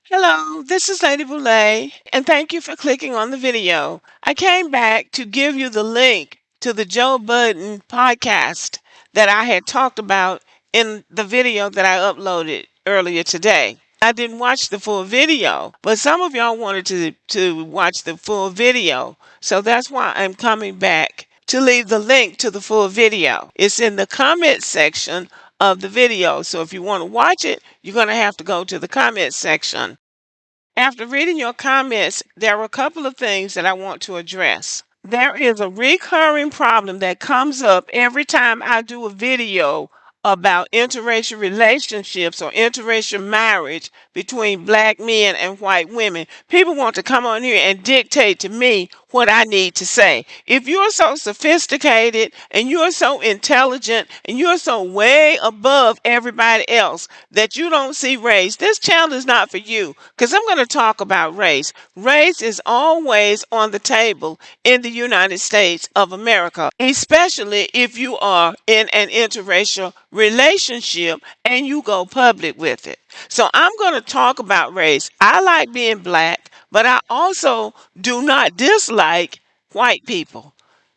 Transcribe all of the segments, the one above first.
Hello, this is Lady Boulay, and thank you for clicking on the video. I came back to give you the link to the Joe Budden podcast that I had talked about in the video that I uploaded earlier today. I didn't watch the full video, but some of y'all wanted to watch the full video, so that's why I'm coming back to leave the link to the full video. It's in the comment section of the video, so if you want to watch it, you're going to have to go to the comment section. After reading your comments, there are a couple of things that I want to address. There is a recurring problem that comes up every time I do a video about interracial relationships or interracial marriage between black men and white women. People want to come on here and dictate to me what I need to say. If you're so sophisticated and you're so intelligent and you're so way above everybody else that you don't see race, this channel is not for you, because I'm going to talk about race. Race is always on the table in the United States of America, especially if you are in an interracial relationship and you go public with it. So I'm going to talk about race. I like being black, but I also do not dislike white people.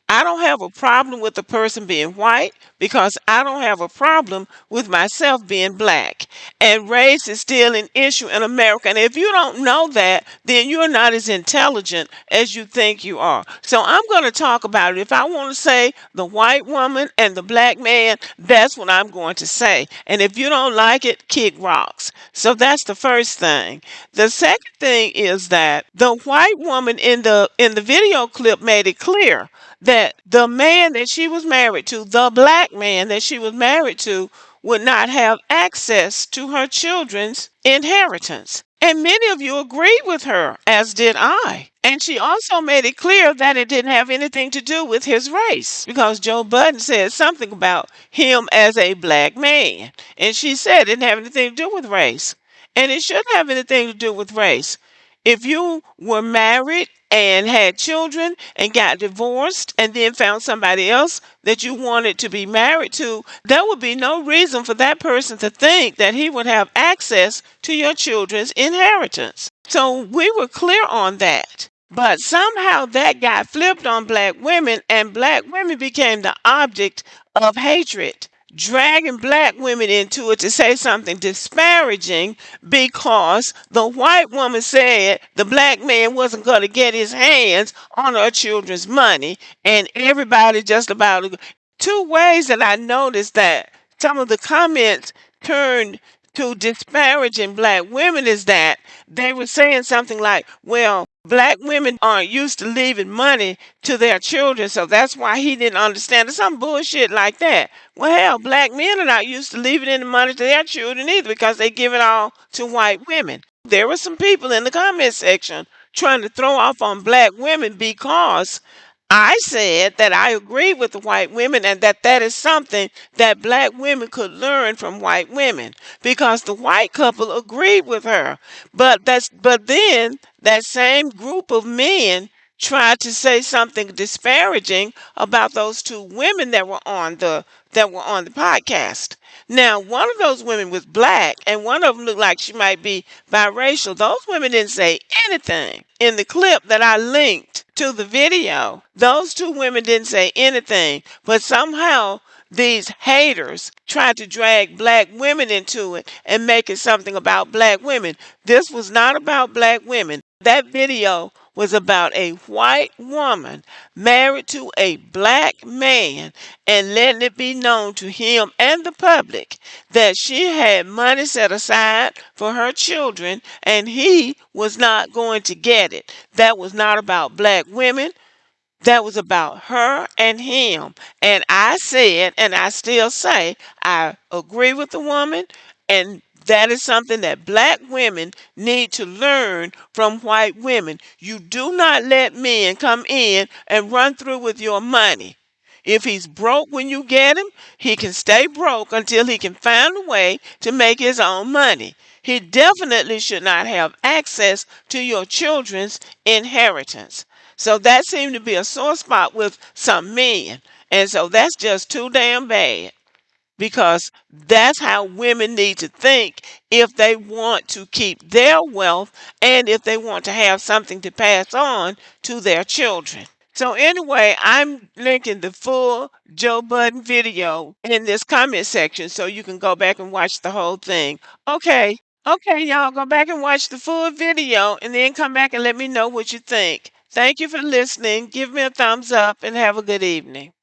I don't have a problem with the person being white because I don't have a problem with myself being black. And race is still an issue in America. And if you don't know that, then you're not as intelligent as you think you are. So I'm going to talk about it. If I want to say the white woman and the black man, that's what I'm going to say. And if you don't like it, kick rocks. So that's the first thing. The second thing is that the white woman in the video clip made it clear that the man that she was married to, the black man that she was married to, would not have access to her children's inheritance. And many of you agreed with her, as did I. And she also made it clear that it didn't have anything to do with his race, because Joe Budden said something about him as a black man. And she said it didn't have anything to do with race. And it shouldn't have anything to do with race. If you were married and had children and got divorced and then found somebody else that you wanted to be married to, there would be no reason for that person to think that he would have access to your children's inheritance. So we were clear on that. But somehow that got flipped on black women, and black women became the object of hatred, dragging black women into it to say something disparaging because the white woman said the black man wasn't going to get his hands on her children's money. And everybody just about two ways that I noticed that some of the comments turned to disparaging black women is that they were saying something like, well, black women aren't used to leaving money to their children, so that's why he didn't understand it. Some bullshit like that. Well, hell, black men are not used to leaving any money to their children either, because they give it all to white women. There were some people in the comment section trying to throw off on black women because I said that I agree with the white women and that is something that black women could learn from white women, because the white couple agreed with her. But then that same group of men tried to say something disparaging about those two women that were on the podcast. Now, one of those women was black, and one of them looked like she might be biracial. Those women didn't say anything in the clip that I linked to the video. Those two women didn't say anything, but somehow these haters tried to drag black women into it and make it something about black women. This was not about black women. That video was about a white woman married to a black man and letting it be known to him and the public that she had money set aside for her children and he was not going to get it. That was not about black women. That was about her and him. And I said, and I still say, I agree with the woman, and that is something that black women need to learn from white women. You do not let men come in and run through with your money. If he's broke when you get him, he can stay broke until he can find a way to make his own money. He definitely should not have access to your children's inheritance. So that seemed to be a sore spot with some men. And so that's just too damn bad. because that's how women need to think if they want to keep their wealth and if they want to have something to pass on to their children. So anyway, I'm linking the full Joe Budden video in this comment section so you can go back and watch the whole thing. Okay. Okay, y'all go back and watch the full video and then come back and let me know what you think. Thank you for listening. Give me a thumbs up and have a good evening.